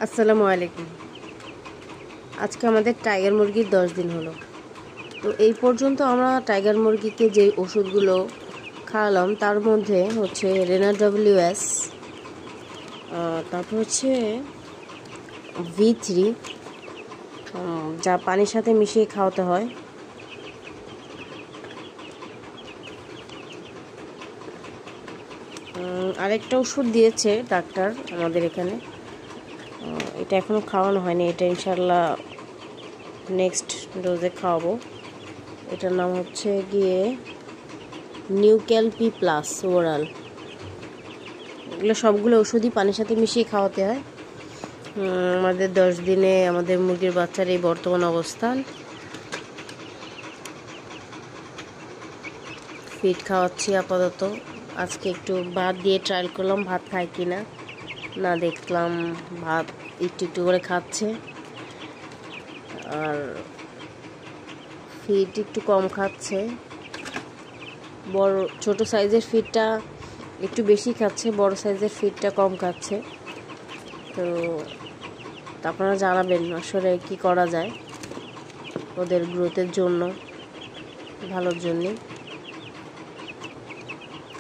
আসসালামু আলাইকুম। আজকে আমাদের টাইগার মুরগির 10 দিন হলো। তো এই পর্যন্ত আমরা টাইগার মুরগিকে যে ওষুধগুলো খাওয়ালাম তার মধ্যে হচ্ছে রেনা ডব্লিউএস, তারপর হচ্ছে V3, যা পানির সাথে মিশিয়ে খাওয়াতে হয়। আরেকটা ওষুধ দিয়েছে ডাক্তার আমাদের এখানে, এটা এখনও খাওয়ানো হয়নি, এটা ইনশাল্লাহ নেক্সট ডোজে খাওয়াবো। এটার নাম হচ্ছে গিয়ে নিউক্যালপি প্লাস ওরাল। এগুলো সবগুলো ওষুধই পানির সাথে মিশিয়ে খাওয়াতে হয়। আমাদের 10 দিনে আমাদের মুরগির বাচ্চার এই বর্তমান অবস্থান। ফিড খাওয়াচ্ছি আপাতত। আজকে একটু ভাত দিয়ে ট্রায়াল করলাম ভাত খায় কি না, না দেখলাম ভাত একটু একটু করে খাচ্ছে, আর ফিড একটু কম খাচ্ছে। বড় ছোট সাইজের ফিডটা একটু বেশি খাচ্ছে, বড় সাইজের ফিডটা কম খাচ্ছে। তো আপনারা জানাবেন আসলে কি করা যায় ওদের গ্রোথের জন্য, ভালোর জন্যে।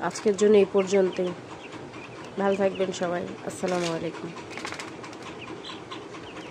আজকের জন্য এই পর্যন্তই। ভালো থাকবেন সবাই। আসসালামু আলাইকুম।